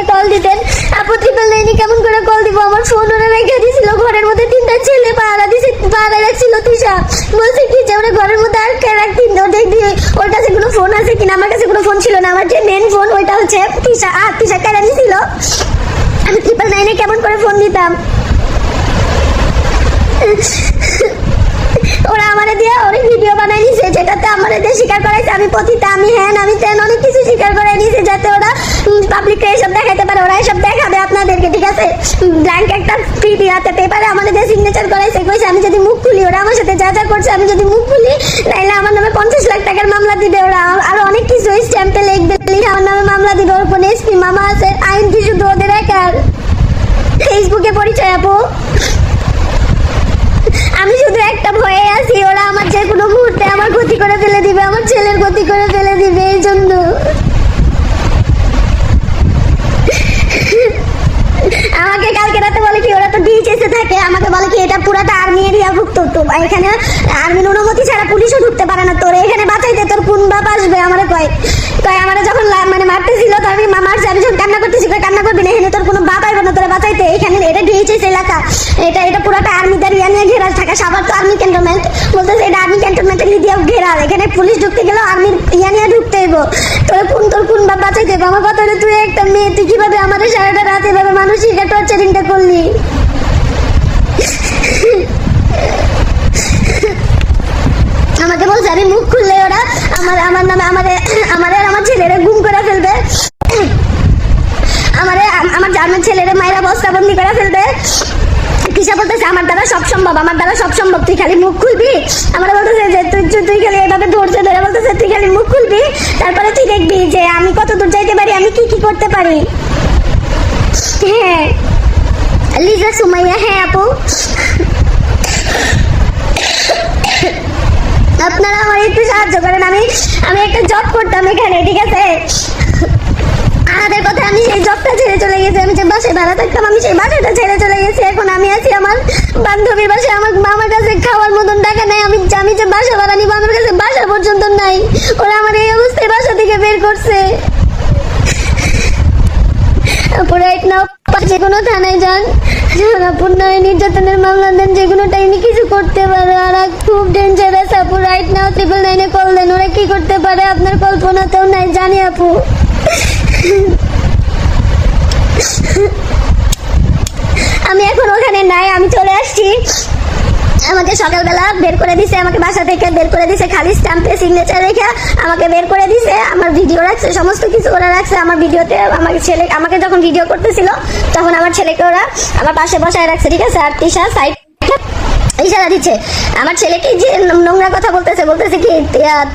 Call দিতেন। আপু 999 কেমন করে কল দিব? আমার ফোন ওরা রেখে দিয়েছিল ঘরের মধ্যে, 3টা ছেলে পাহারা রাখছিল। তিশা বলছে কি যে ওরা ঘরের মধ্যে আর কে রাখতেন, দেখবি ওর কাছে কোনো ফোন আছে কিনা। আমার কাছে কোনো ফোন ছিল না, আমার যে মেন ফোন ওইটা হচ্ছে তিশা কেড়ে নিয়েছিল। আমি 999 কেমন করে ফোন দিতাম? ওরা আমারে দিয়ে অনেক ভিডিও বানাই নিছে, যেটাতে আমারে দিয়ে স্বীকার করাইছে আমি পতিতা, আমি হ্যান, আমি তেন, অনেক কিছু স্বীকার করাই নিছে, যাতে ওরা পাবলিককে এসব দেখাইতে পারে। ওরা এসব দেখাবে আপনাদেরকে, ঠিক আছে? ব্ল্যাঙ্ক একটা পিডিএফ পেপারে আমাদের দিয়ে সিগনেচার করাইছে, কইছে আমি যদি মুখ খুলি, ওরা আমার সাথে যা যা করছে, আমি যদি মুখ খুলি তাইলে আমার নামে 50 লাখ টাকার মামলা দিবে ওরা। আরো অনেক কিছু স্ট্যাম্পে লিখবে, লিখে আমার নামে মামলা দিবে। ওর কোন এসপি মামা আছে, আইন কি শুধু ওদের একার? ফেসবুকে পরিচয় আপু। আমি শুধু একটা ভয়ে আছি, ওরা আমার যে কোনো মুহূর্তে আমার ক্ষতি করে ফেলে দিবে, আমার ছেলের ক্ষতি করে ফেলে দিবে, এই জন্য। আমাকে কালকে রাতে বলে কি, ওরা তো ডিএইচএস এ থাকে, আমাকে বলে কি এটা পুরাটা আর্মি এরিয়াভুক্ত, তো এখানে আর্মির অনুমতি ছাড়া পুলিশও ঢুকতে পারে না, তোর এখানে বাঁচাইতে তোর কোন বাপ আসবে? আমারে কয় আমারে যখন মানে মারতেছিল, তো আমি মারছে, আমি যখন কান্না করতেছি, কান্না করবি না, এখানে তোর কোনো বাপ আইবে না তোরা বাঁচাইতে, এখানে এটা ডিএইচএস এলাকা, এটা পুরাটা আর্মিদের ইয়া নিয়ে ঘেরা থাকা। সাভার তো আর্মি ক্যান্টনমেন্ট, বলতেছে এটা আর্মি ক্যান্টনমেন্টের দিয়ে ঘেরা, এখানে পুলিশ ঢুকতে গেলেও আর্মির ইয়া নিয়ে ঢুকতে হইব। তোর কোন বাপ বাঁচাইতে হইব? আমার কথা হলো তুই একটা মেয়ে, তুই কিভাবে আমাদের সারাটা রাত এভাবে মানসিক টর্চারিংটা করলি? আমাকে বলছে আমি মুখ খুললে ওরা আমার নামে আমার ছেলেরা গুম করে ফেলবে, আমার জার্মান ছেলেরা মায়েরা বস্তাবন্দি করে ফেলবে। কিসা বলতেছে আমার দ্বারা সব সম্ভব, আমার দ্বারা সব সম্ভব, তুই খালি মুখ খুলবি। আমার বলতেছে যে তুই খালি এভাবে ধরছে ধরে বলতেছে তুই খালি মুখ খুলবি, তারপরে তুই দেখবি যে আমি কত দূর যাইতে পারি, আমি কি করতে পারি। হ্যাঁ লিজা সুমাইয়া, হ্যাঁ আপু আপনারা আমার একটু সাহায্য করেন। আমি একটা জব করতাম এখানে, ঠিক আছে? আমাদের কথা আমি সেই জবটা ছেড়ে চলে গেছি, আমি যে বাসায় ভাড়া থাকতাম আমি সেই বাসাটা ছেড়ে চলে গেছি। এখন আমি আছি আমার বান্ধবীর বাসায়, আমার মামার কাছে খাওয়ার মতন টাকা নাই, আমি যে বাসা ভাড়া নিবো আমার কাছে বাসা পর্যন্ত নাই। ওরা আমার এই অবস্থায় বাসা থেকে বের করছে। রাইট নাও যে কোনো থানায় যান, পুনরায় নির্যাতনের মামলা দেন, যে কোনো টাইমে কিছু করতে পারে। আর খুব ডেঞ্জারাস আপু। রাইট নাও 999 কল দেন, ওরা কি করতে পারে আপনার কল্পনাতেও নাই, জানি আপু। আমি এখন ওখানে নাই, আমি চলে আসছি। আমাকে সকালবেলা বের করে দিছে, আমাকে বাসা থেকে বের করে দিছে, খালি স্ট্যাম্পে সিগনেচার রেখে আমাকে বের করে দিছে। আমার ভিডিও রাখছে, সমস্ত কিছু ওরা রাখছে আমার ভিডিওতে। আমাকে যখন ভিডিও করতেছিল তখন আমার ছেলেকে ওরা আমার পাশে বসায় রাখছে, ঠিক আছে? আর তিশা সাইড ইশারা দিচ্ছে আমার ছেলেকে, যে নোংরা কথা বলতেছে কি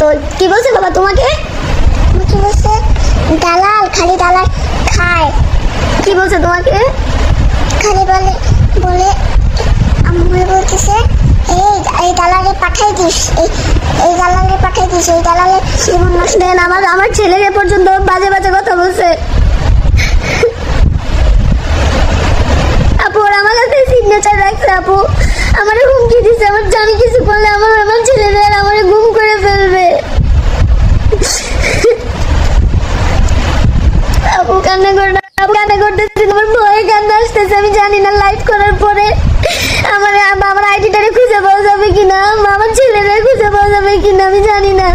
তো কি বলছে বাবা তোমাকে? কি বলছে? দালাল, খালি দালাল খায়। কি বলছে তোমাকে? খালি বলে আম্মু বলতেছে এই দালালে পাঠাই দিস, এই দালালে পাঠাই দিস, এই দালালে জীবন নষ্ট। দেন আমার ছেলেকে পর্যন্ত বাজে বাজে কথা বলছে আপু। ওরা আমার কাছে সিগনেচার রাখছে আপু, আমার হুমকি দিচ্ছে, আমার জানি কিছু করলে আমার ছেলেদের আমার গুম করে ফেলবে। আপু কান্না করতেছি, আমার ভয়ে কান্না আসতেছে। আমি জানি না লাইভ করার পরে আমার আইডিটারে খুঁজে পাওয়া যাবে কিনা, আমার ছেলেরা খুঁজে পাওয়া যাবে কিনা, আমি জানি না।